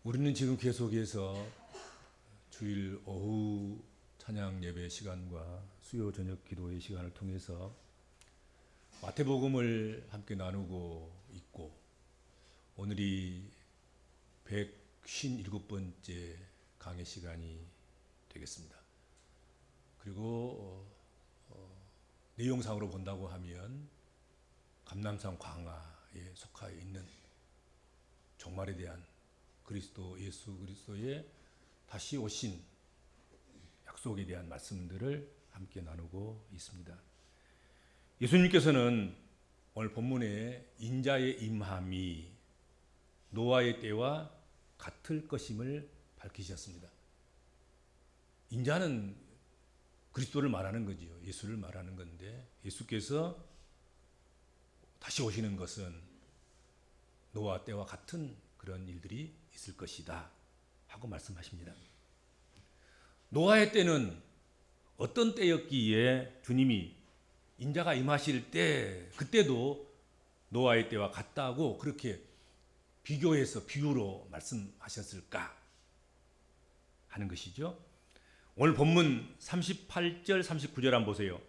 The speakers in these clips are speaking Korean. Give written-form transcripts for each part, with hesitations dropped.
우리는 지금 계속해서 주일 오후 찬양 예배 시간과 수요 저녁 기도의 시간을 통해서 마태복음을 함께 나누고 있고, 오늘이 157번째 강의 시간이 되겠습니다. 그리고 내용상으로 본다고 하면 감람산 광야에 속하여 있는 종말에 대한 그리스도 예수 그리스도의 다시 오신 약속에 대한 말씀들을 함께 나누고 있습니다. 예수님께서는 오늘 본문에 인자의 임함이 노아의 때와 같을 것임을 밝히셨습니다. 인자는 그리스도를 말하는 거지요. 예수를 말하는 건데, 예수께서 다시 오시는 것은 노아 때와 같은 그런 일들이 있을 것이다 하고 말씀하십니다. 노아의 때는 어떤 때였기에 주님이 인자가 임하실 때, 그때도 노아의 때와 같다고 그렇게 비교해서 비유로 말씀하셨을까 하는 것이죠. 오늘 본문 38절 39절 한번 보세요.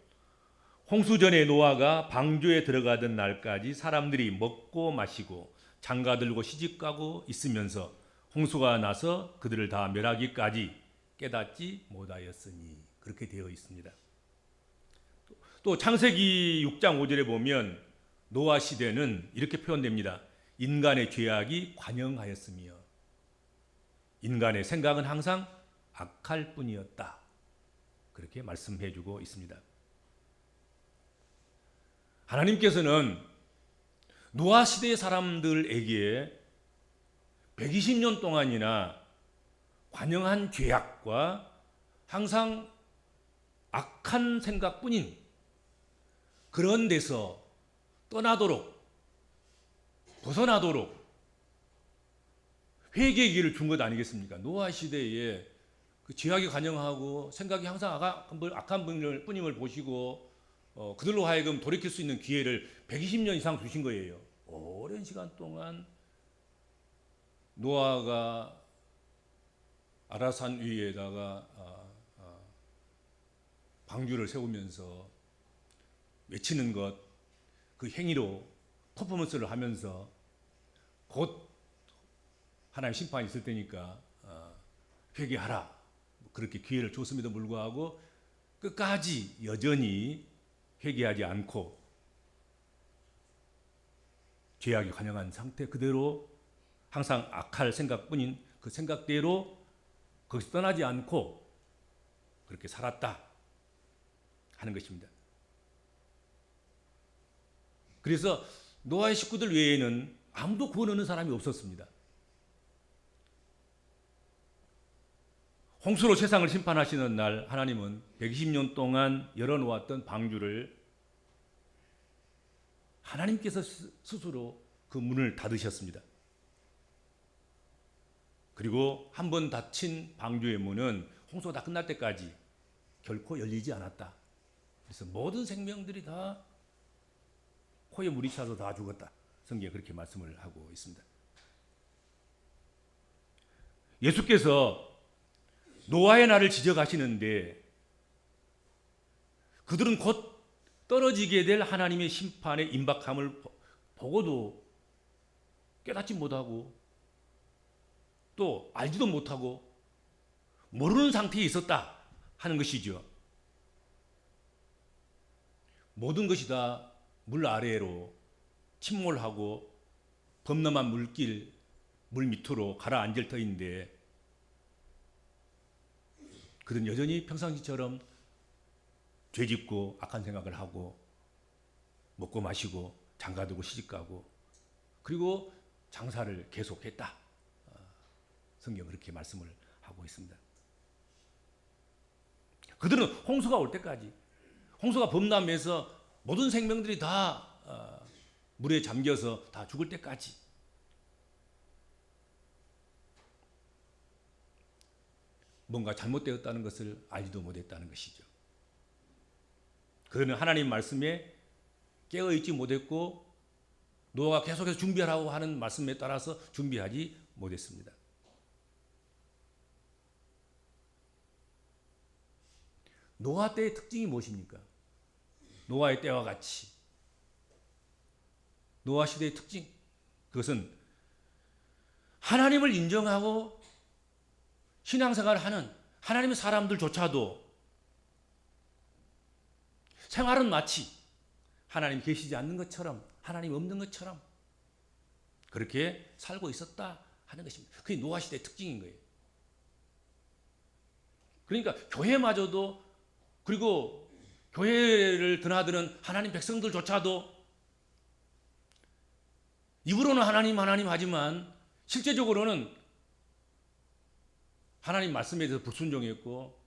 홍수 전에 노아가 방주에 들어가던 날까지 사람들이 먹고 마시고 장가들고 시집가고 있으면서 홍수가 나서 그들을 다 멸하기까지 깨닫지 못하였으니, 그렇게 되어 있습니다. 또 창세기 6장 5절에 보면 노아 시대는 이렇게 표현됩니다. 인간의 죄악이 관영하였으며 인간의 생각은 항상 악할 뿐이었다, 그렇게 말씀해 주고 있습니다. 하나님께서는 노아 시대의 사람들에게 120년 동안이나 관영한 죄악과 항상 악한 생각뿐인 그런 데서 떠나도록, 벗어나도록 회개의 기회를 준 것 아니겠습니까? 노아 시대에 그 죄악이 관영하고 생각이 항상 악한 뿐임을 보시고 그들로 하여금 돌이킬 수 있는 기회를 120년 이상 주신 거예요. 오랜 시간 동안 노아가 아라산 위에다가 방주를 세우면서 외치는 것, 그 행위로 퍼포먼스를 하면서 곧 하나님 심판이 있을 테니까 회개하라, 그렇게 기회를 줬음에도 불구하고 끝까지 여전히 회개하지 않고 죄악이 관영한 상태 그대로 항상 악할 생각뿐인 그 생각대로 거기서 떠나지 않고 그렇게 살았다 하는 것입니다. 그래서 노아의 식구들 외에는 아무도 구원 얻는 사람이 없었습니다. 홍수로 세상을 심판하시는 날, 하나님은 120년 동안 열어놓았던 방주를 하나님께서 스스로 그 문을 닫으셨습니다. 그리고 한 번 닫힌 방주의 문은 홍수가 다 끝날 때까지 결코 열리지 않았다. 그래서 모든 생명들이 다 코에 물이 차서 다 죽었다. 성경에 그렇게 말씀을 하고 있습니다. 예수께서 노아의 날을 지적하시는데, 그들은 곧 떨어지게 될 하나님의 심판의 임박함을 보고도 깨닫지 못하고 또 알지도 못하고 모르는 상태에 있었다 하는 것이죠. 모든 것이 다 물 아래로 침몰하고 범람한 물길, 물 밑으로 가라앉을 터인데, 그들은 여전히 평상시처럼 죄짓고 악한 생각을 하고 먹고 마시고 장가들고 시집가고 그리고 장사를 계속했다. 성경은 그렇게 말씀을 하고 있습니다. 그들은 홍수가 올 때까지, 홍수가 범람해서 모든 생명들이 다 물에 잠겨서 다 죽을 때까지 뭔가 잘못되었다는 것을 알지도 못했다는 것이죠. 그들은 하나님 말씀에 깨어있지 못했고 노아가 계속해서 준비하라고 하는 말씀에 따라서 준비하지 못했습니다. 노아 때의 특징이 무엇입니까? 노아의 때와 같이 노아 시대의 특징, 그것은 하나님을 인정하고 신앙생활을 하는 하나님의 사람들조차도 생활은 마치 하나님 계시지 않는 것처럼, 하나님 없는 것처럼 그렇게 살고 있었다 하는 것입니다. 그게 노아 시대의 특징인 거예요. 그러니까 교회마저도, 그리고 교회를 드나드는 하나님 백성들조차도 입으로는 하나님 하나님 하지만 실제적으로는 하나님 말씀에 대해서 불순종했고,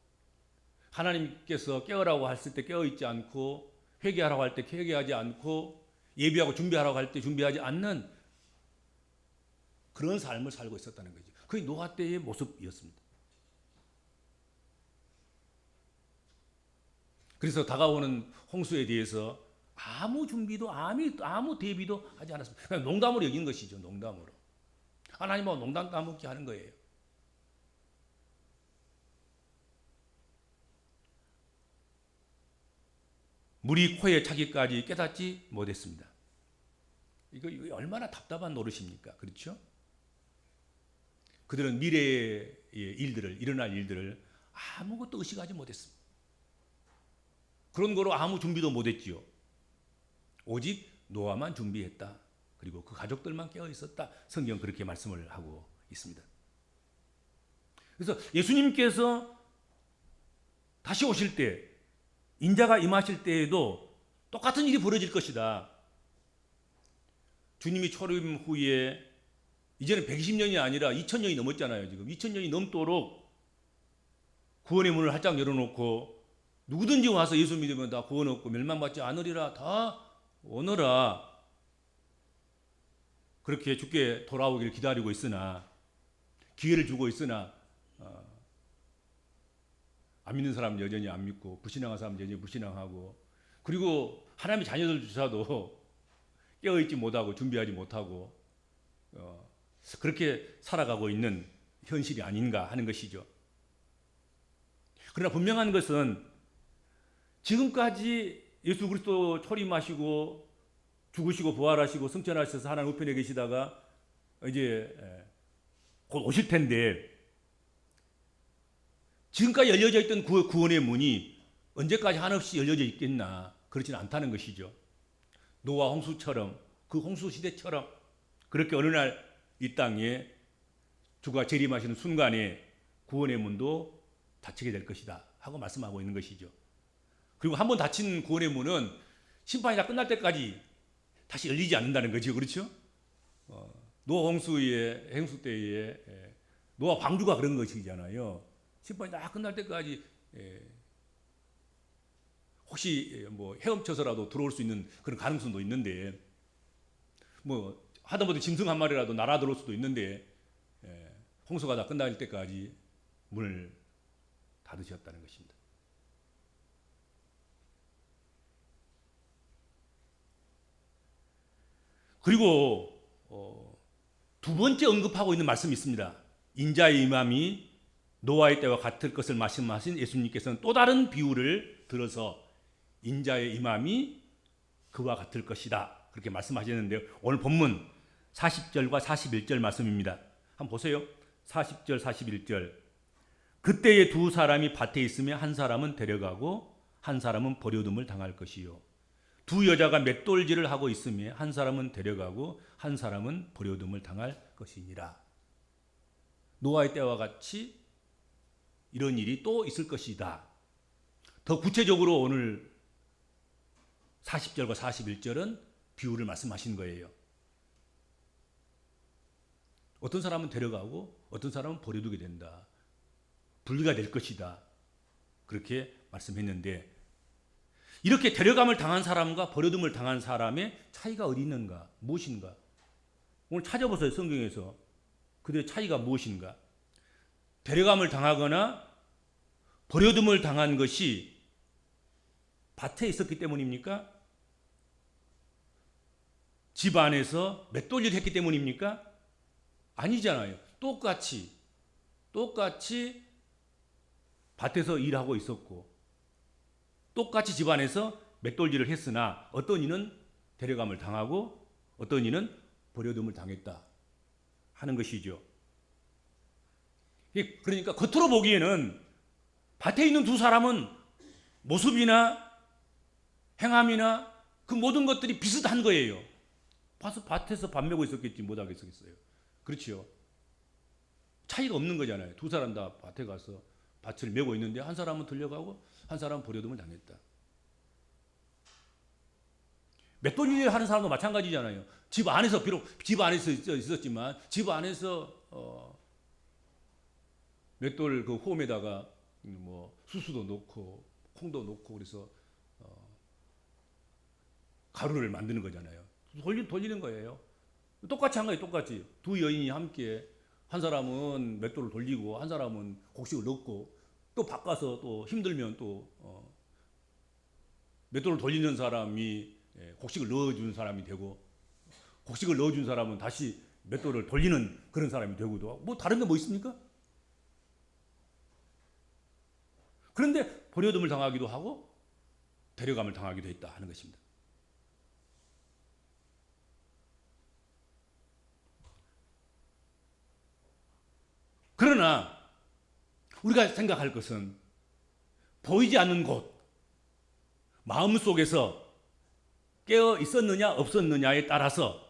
하나님께서 깨어라고 했을 때 깨어 있지 않고, 회개하라고 할 때 회개하지 않고, 예비하고 준비하라고 할 때 준비하지 않는 그런 삶을 살고 있었다는 거죠. 그게 노아 때의 모습이었습니다. 그래서 다가오는 홍수에 대해서 아무 준비도 아무 대비도 하지 않았습니다. 그냥 농담으로 여긴 것이죠. 농담으로. 하나님하고 농담 까먹게 하는 거예요. 물이 코에 차기까지 깨닫지 못했습니다. 이거 얼마나 답답한 노릇입니까? 그렇죠? 그들은 미래의 일들을, 일어날 일들을 아무것도 의식하지 못했습니다. 그런 거로 아무 준비도 못했지요. 오직 노아만 준비했다. 그리고 그 가족들만 깨어 있었다. 성경 그렇게 말씀을 하고 있습니다. 그래서 예수님께서 다시 오실 때, 인자가 임하실 때에도 똑같은 일이 벌어질 것이다. 주님이 초림 후에 이제는 120년이 아니라 2000년이 넘었잖아요. 지금 2000년이 넘도록 구원의 문을 활짝 열어놓고 누구든지 와서 예수 믿으면 다 구원 얻고 멸망받지 않으리라, 다 오너라, 그렇게 주께 돌아오기를 기다리고 있으나, 기회를 주고 있으나 안 믿는 사람은 여전히 안 믿고, 불신앙한 사람은 여전히 불신앙하고, 그리고 하나님의 자녀들조차도 깨어있지 못하고 준비하지 못하고 그렇게 살아가고 있는 현실이 아닌가 하는 것이죠. 그러나 분명한 것은 지금까지 예수 그리스도 초림하시고 죽으시고 부활하시고 승천하셔서 하나님 우편에 계시다가 이제 곧 오실 텐데, 지금까지 열려져 있던 구원의 문이 언제까지 한없이 열려져 있겠나? 그렇지는 않다는 것이죠. 노아 홍수처럼, 그 홍수 시대처럼 그렇게 어느 날 이 땅에 주가 재림하시는 순간에 구원의 문도 닫히게 될 것이다 하고 말씀하고 있는 것이죠. 그리고 한번 닫힌 구원의 문은 심판이 다 끝날 때까지 다시 열리지 않는다는 거죠. 그렇죠? 노아 홍수의 행수 때에 노아 방주가 그런 것이잖아요. 심판이 다 끝날 때까지 혹시 뭐 헤엄쳐서라도 들어올 수 있는 그런 가능성도 있는데, 뭐 하다못해 짐승 한 마리라도 날아 들어올 수도 있는데, 홍수가 다 끝날 때까지 문을 닫으셨다는 것입니다. 그리고 두 번째 언급하고 있는 말씀이 있습니다. 인자의 임함이 노아의 때와 같을 것을 말씀하신 예수님께서는 또 다른 비유를 들어서 인자의 임함이 그와 같을 것이다, 그렇게 말씀하셨는데요. 오늘 본문 40절과 41절 말씀입니다. 한번 보세요. 40절 41절. 그때에 두 사람이 밭에 있으며 한 사람은 데려가고 한 사람은 버려둠을 당할 것이요, 두 여자가 맷돌질을 하고 있으며 한 사람은 데려가고 한 사람은 버려둠을 당할 것이니라. 노아의 때와 같이 이런 일이 또 있을 것이다. 더 구체적으로 오늘 40절과 41절은 비유를 말씀하신 거예요. 어떤 사람은 데려가고 어떤 사람은 버려두게 된다. 분리가 될 것이다. 그렇게 말씀했는데, 이렇게 데려감을 당한 사람과 버려둠을 당한 사람의 차이가 어디 있는가? 무엇인가? 오늘 찾아보세요. 성경에서 그들의 차이가 무엇인가? 데려감을 당하거나 버려둠을 당한 것이 밭에 있었기 때문입니까? 집 안에서 맷돌질을 했기 때문입니까? 아니잖아요. 똑같이 밭에서 일하고 있었고 똑같이 집안에서 맷돌질을 했으나 어떤 이는 데려감을 당하고 어떤 이는 버려둠을 당했다 하는 것이죠. 그러니까 겉으로 보기에는 밭에 있는 두 사람은 모습이나 행함이나 그 모든 것들이 비슷한 거예요. 밭에서 밥 메고 있었겠지 못하겠어요. 그렇죠. 차이가 없는 거잖아요. 두 사람 다 밭에 가서 밭을 메고 있는데 한 사람은 들려가고 한 사람은 버려둠을 당했다. 맷돌 일을 하는 사람도 마찬가지잖아요. 집 안에서 비록 집 안에서 있었지만 집 안에서 맷돌 그 홈에다가 뭐 수수도 넣고 콩도 넣고 그래서 가루를 만드는 거잖아요. 돌리는 거예요. 똑같이 한 거예요. 똑같이 두 여인이 함께 한 사람은 맷돌을 돌리고 한 사람은 곡식을 넣고 또 바꿔서 또 힘들면 또 맷돌을 돌리는 사람이 곡식을 넣어준 사람이 되고 곡식을 넣어준 사람은 다시 맷돌을 돌리는 그런 사람이 되고도 하고 뭐 다른 게 뭐 있습니까? 그런데 버려둠을 당하기도 하고 데려감을 당하기도 했다 하는 것입니다. 그러나 우리가 생각할 것은 보이지 않는 곳, 마음속에서 깨어 있었느냐 없었느냐에 따라서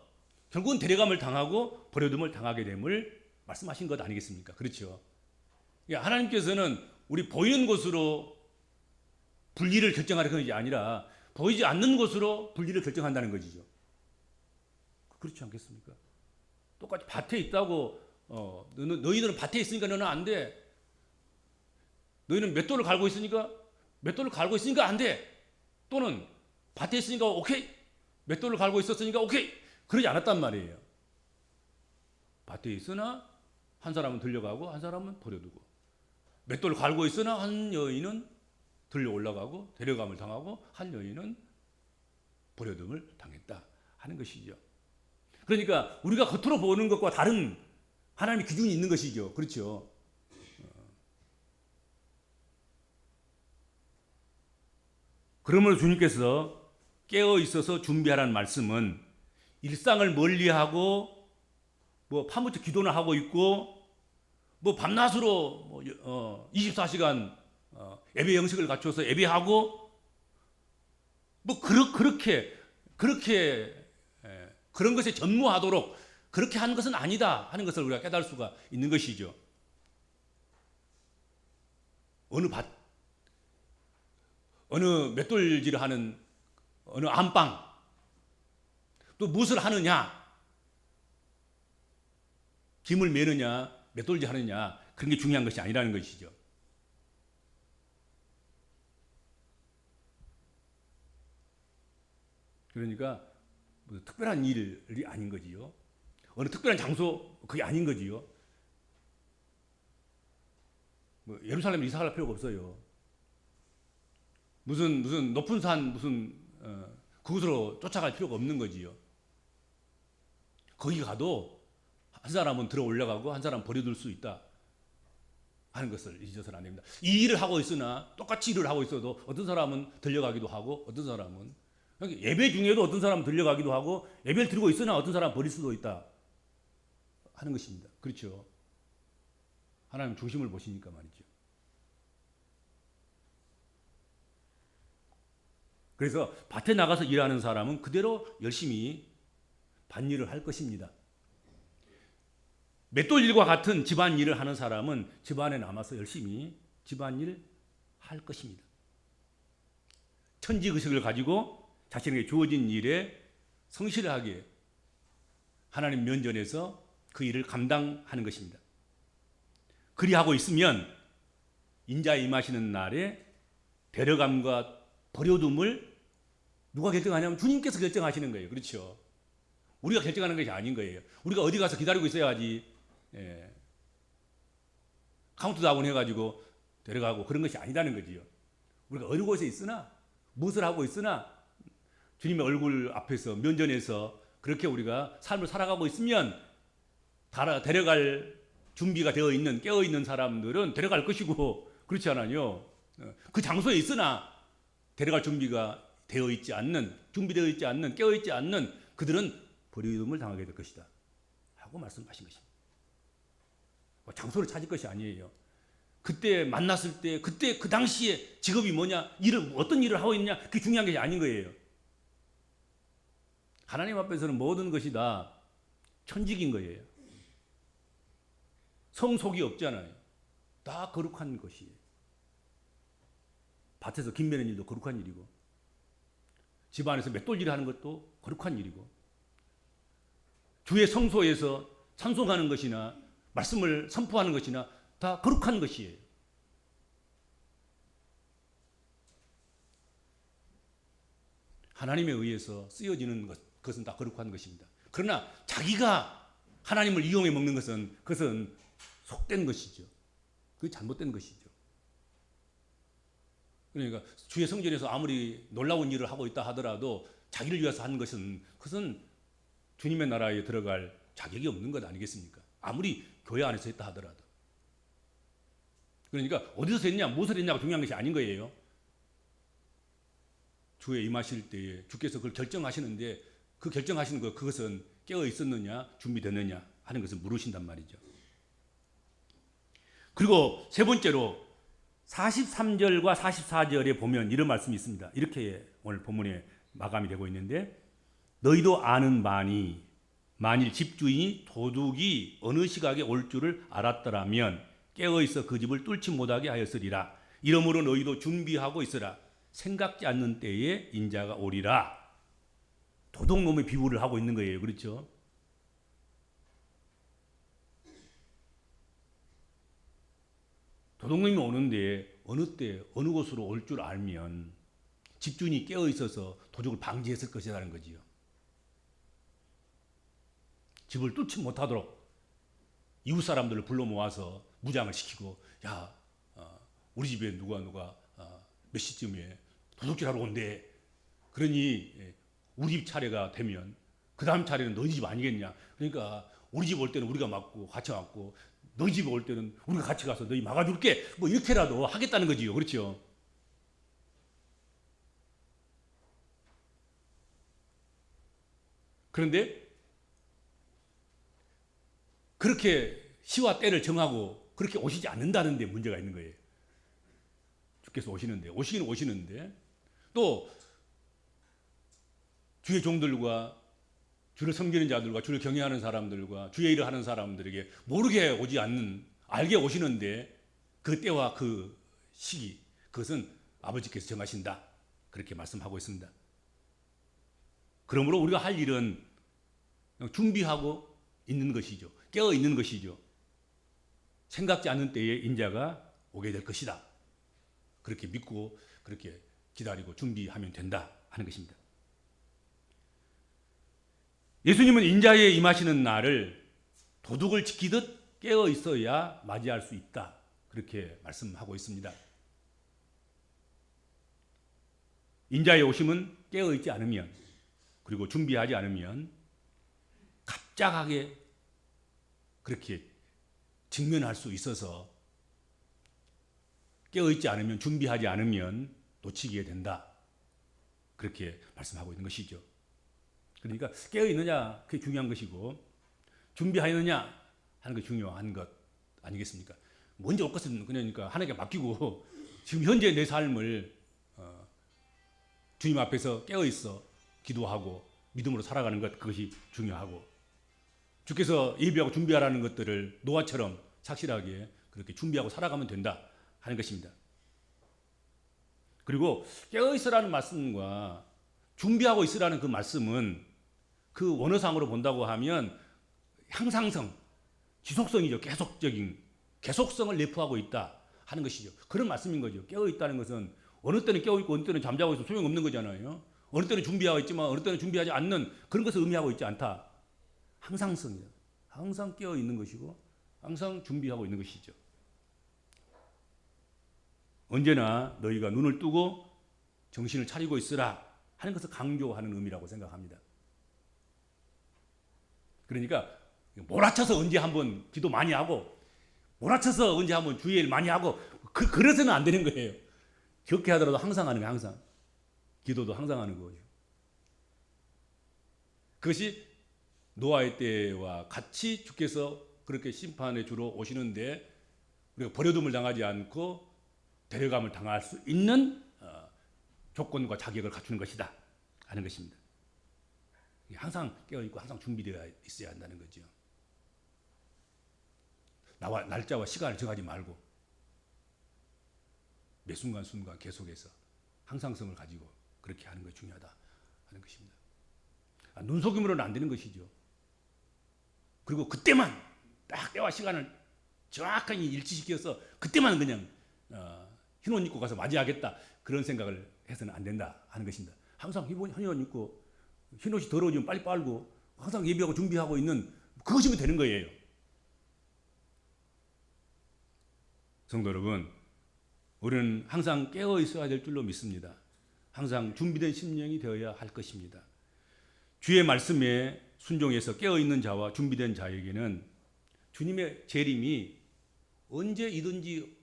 결국은 데려감을 당하고 버려둠을 당하게 됨을 말씀하신 것 아니겠습니까? 그렇죠. 하나님께서는 우리 보이는 곳으로 분리를 결정하는 것이 아니라 보이지 않는 곳으로 분리를 결정한다는 것이죠. 그렇지 않겠습니까? 똑같이 밭에 있다고 너희들은 밭에 있으니까 너는 안 돼. 너희는 맷돌을 갈고 있으니까 안 돼. 또는 밭에 있으니까 오케이. 맷돌을 갈고 있었으니까 오케이. 그러지 않았단 말이에요. 밭에 있으나 한 사람은 들려가고 한 사람은 버려두고 맷돌을 갈고 있으나 한 여인은 들려 올라가고 데려감을 당하고 한 여인은 버려둠을 당했다 하는 것이죠. 그러니까 우리가 겉으로 보는 것과 다른 하나님의 기준이 있는 것이죠. 그렇죠. 그러므로 주님께서 깨어 있어서 준비하라는 말씀은 일상을 멀리하고 뭐 파묻혀 기도나 하고 있고 뭐 밤낮으로 24시간 예배 형식을 갖춰서 예배하고 뭐 그렇게 그런 것에 전무하도록 그렇게 하는 것은 아니다 하는 것을 우리가 깨달을 수가 있는 것이죠. 어느 맷돌질을 하는 어느 안방 또 무엇을 하느냐 김을 매느냐 맷돌질 하느냐 그런 게 중요한 것이 아니라는 것이죠. 그러니까 뭐 특별한 일이 아닌 거지요. 어느 특별한 장소 그게 아닌 거지요. 뭐 예루살렘 이사 갈 필요가 없어요. 무슨 높은 산 그곳으로 쫓아갈 필요가 없는 거지요. 거기 가도 한 사람은 들어 올라가고 한 사람은 버려둘 수 있다 하는 것을 잊어서는 안 됩니다. 이 일을 하고 있으나 똑같이 일을 하고 있어도 어떤 사람은 들려가기도 하고 어떤 사람은 예배 중에도 어떤 사람은 들려가기도 하고 예배를 드리고 있으나 어떤 사람은 버릴 수도 있다 하는 것입니다. 그렇죠. 하나님 중심을 보시니까 말이죠. 그래서 밭에 나가서 일하는 사람은 그대로 열심히 밭일을 할 것입니다. 맷돌일과 같은 집안일을 하는 사람은 집안에 남아서 열심히 집안일 할 것입니다. 천지의식을 가지고 자신에게 주어진 일에 성실하게 하나님 면전에서 그 일을 감당하는 것입니다. 그리하고 있으면 인자에 임하시는 날에 데려감과 버려둠을 누가 결정하냐면 주님께서 결정하시는 거예요. 그렇죠. 우리가 결정하는 것이 아닌 거예요. 우리가 어디 가서 기다리고 있어야지 카운트다운 해가지고 데려가고 그런 것이 아니라는 거지요. 우리가 어느 곳에 있으나 무엇을 하고 있으나 주님의 얼굴 앞에서 면전에서 그렇게 우리가 삶을 살아가고 있으면 데려갈 준비가 되어 있는 깨어 있는 사람들은 데려갈 것이고 그렇지 않아요. 그 장소에 있으나 데려갈 준비가 준비되어 있지 않는, 깨어 있지 않는 그들은 버림을 당하게 될 것이다 하고 말씀하신 것입니다. 장소를 찾을 것이 아니에요. 그때 만났을 때, 그때 그 당시에 직업이 뭐냐, 어떤 일을 하고 있느냐, 그게 중요한 것이 아닌 거예요. 하나님 앞에서는 모든 것이 다 천직인 거예요. 성속이 없잖아요. 다 거룩한 것이에요. 밭에서 김 매는 일도 거룩한 일이고, 집안에서 맷돌질을 하는 것도 거룩한 일이고, 주의 성소에서 찬송하는 것이나 말씀을 선포하는 것이나 다 거룩한 것이에요. 하나님에 의해서 쓰여지는 그것은 다 거룩한 것입니다. 그러나 자기가 하나님을 이용해 먹는 것은 그것은 속된 것이죠. 그게 잘못된 것이죠. 그러니까 주의 성전에서 아무리 놀라운 일을 하고 있다 하더라도 자기를 위해서 하는 것은 그것은 주님의 나라에 들어갈 자격이 없는 것 아니겠습니까? 아무리 교회 안에서 했다 하더라도. 그러니까 어디서 했냐, 무엇을 했냐가 중요한 것이 아닌 거예요. 주에 임하실 때에 주께서 그걸 결정하시는데 그 결정하시는 그것은 깨어 있었느냐, 준비됐느냐 하는 것을 물으신단 말이죠. 그리고 세 번째로 43절과 44절에 보면 이런 말씀이 있습니다. 이렇게 오늘 본문에 마감이 되고 있는데, 너희도 아는 바니 만일 집주인이 도둑이 어느 시각에 올 줄을 알았더라면 깨어있어 그 집을 뚫지 못하게 하였으리라. 이러므로 너희도 준비하고 있으라. 생각지 않는 때에 인자가 오리라. 도둑놈의 비유를 하고 있는 거예요. 그렇죠? 도둑놈이 오는데 어느 때 어느 곳으로 올 줄 알면 집주인이 깨어 있어서 도둑을 방지했을 것이라는 거지요. 집을 뚫지 못하도록 이웃 사람들을 불러 모아서 무장을 시키고, 야, 우리 집에 누가 몇 시쯤에 도둑질하러 온대. 그러니 우리 집 차례가 되면 그 다음 차례는 너희 집 아니겠냐. 그러니까 우리 집 올 때는 우리가 막고 같이 막고, 너희 집에 올 때는 우리가 같이 가서 너희 막아줄게. 뭐 이렇게라도 하겠다는 거지요. 그렇죠? 그런데 그렇게 시와 때를 정하고 그렇게 오시지 않는다는 데 문제가 있는 거예요. 주께서 오시긴 오시는데 또 주의 종들과 주를 섬기는 자들과 주를 경외하는 사람들과 주의 일을 하는 사람들에게 모르게 오지 않는, 알게 오시는데 그 때와 그 시기, 그것은 아버지께서 정하신다. 그렇게 말씀하고 있습니다. 그러므로 우리가 할 일은 준비하고 있는 것이죠. 깨어 있는 것이죠. 생각지 않는 때에 인자가 오게 될 것이다. 그렇게 믿고 그렇게 기다리고 준비하면 된다 하는 것입니다. 예수님은 인자에 임하시는 날을 도둑을 지키듯 깨어 있어야 맞이할 수 있다. 그렇게 말씀하고 있습니다. 인자의 오심은 깨어 있지 않으면, 그리고 준비하지 않으면 갑작하게 그렇게 직면할 수 있어서 깨어있지 않으면, 준비하지 않으면 놓치게 된다. 그렇게 말씀하고 있는 것이죠. 그러니까 깨어있느냐 그게 중요한 것이고, 준비하였느냐 하는 게 중요한 것 아니겠습니까? 먼저 올 것은 그러니까 하나님께 맡기고 지금 현재 내 삶을 주님 앞에서 깨어있어 기도하고 믿음으로 살아가는 것, 그것이 중요하고, 주께서 예비하고 준비하라는 것들을 노아처럼 착실하게 그렇게 준비하고 살아가면 된다 하는 것입니다. 그리고 깨어있으라는 말씀과 준비하고 있으라는 그 말씀은 그 원어상으로 본다고 하면 향상성, 지속성이죠. 계속성을 내포하고 있다 하는 것이죠. 그런 말씀인 거죠. 깨어있다는 것은 어느 때는 깨어있고 어느 때는 잠자고 있어도 소용없는 거잖아요. 어느 때는 준비하고 있지만 어느 때는 준비하지 않는 그런 것을 의미하고 있지 않다. 항상성이다. 항상 깨어있는 것이고 항상 준비하고 있는 것이죠. 언제나 너희가 눈을 뜨고 정신을 차리고 있으라 하는 것을 강조하는 의미라고 생각합니다. 그러니까 몰아쳐서 언제 한번 기도 많이 하고 몰아쳐서 언제 한번 주의 일 많이 하고 그래서는 안 되는 거예요. 그렇게 하더라도 항상 하는 거예요. 항상. 기도도 항상 하는 거죠. 그것이 노아의 때와 같이 주께서 그렇게 심판의 주로 오시는데 우리가 버려둠을 당하지 않고 데려감을 당할 수 있는 조건과 자격을 갖추는 것이다 하는 것입니다. 항상 깨어있고 항상 준비되어 있어야 한다는 거죠. 나와 날짜와 시간을 정하지 말고 매 순간순간 계속해서 항상성을 가지고 그렇게 하는 것이 중요하다 하는 것입니다. 눈속임으로는 안 되는 것이죠. 그리고 그때만 딱 때와 시간을 정확하게 일치시켜서 그때만 그냥 흰 옷 입고 가서 맞이하겠다 그런 생각을 해서는 안 된다 하는 것입니다. 항상 흰 옷 입고 흰 옷이 더러워지면 빨리 빨고 항상 예비하고 준비하고 있는 그것이면 되는 거예요. 성도 여러분, 우리는 항상 깨어 있어야 될 줄로 믿습니다. 항상 준비된 심령이 되어야 할 것입니다. 주의 말씀에 순종해서 깨어 있는 자와 준비된 자에게는 주님의 재림이 언제이든지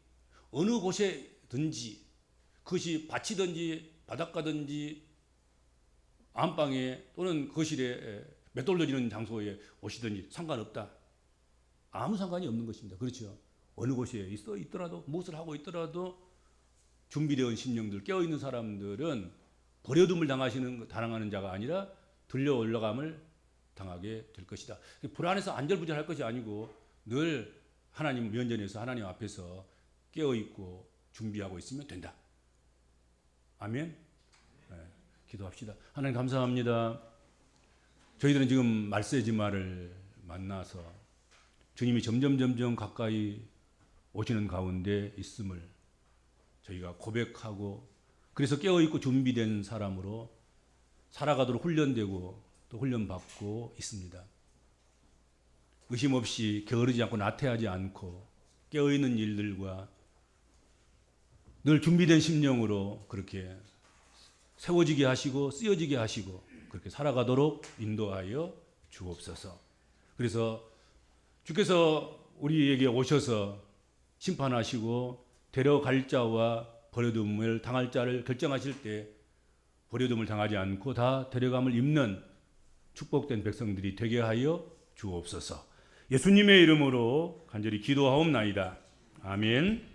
어느 곳에든지 그것이 밭이든지 바닷가든지 안방에 또는 거실에 맷돌려지는 장소에 오시든지 상관없다. 아무 상관이 없는 것입니다. 그렇죠? 어느 곳에 있더라도 무엇을 하고 있더라도 준비되어 심령들 깨어있는 사람들은 버려둠을 당하는 자가 아니라 들려 올라감을 당하게 될 것이다. 불안해서 안절부절할 것이 아니고 늘 하나님 면전에서 하나님 앞에서 깨어있고 준비하고 있으면 된다. 아멘. 네, 기도합시다. 하나님 감사합니다. 저희들은 지금 말세지마를 만나서 주님이 점점 가까이 오시는 가운데 있음을 저희가 고백하고 그래서 깨어있고 준비된 사람으로 살아가도록 훈련되고 또 훈련받고 있습니다. 의심 없이 게으르지 않고 나태하지 않고 깨어있는 일들과 늘 준비된 심령으로 그렇게 세워지게 하시고 쓰여지게 하시고 그렇게 살아가도록 인도하여 주옵소서. 그래서 주께서 우리에게 오셔서 심판하시고 데려갈 자와 버려둠을 당할 자를 결정하실 때 버려둠을 당하지 않고 다 데려감을 입는 축복된 백성들이 되게 하여 주옵소서. 예수님의 이름으로 간절히 기도하옵나이다. 아멘.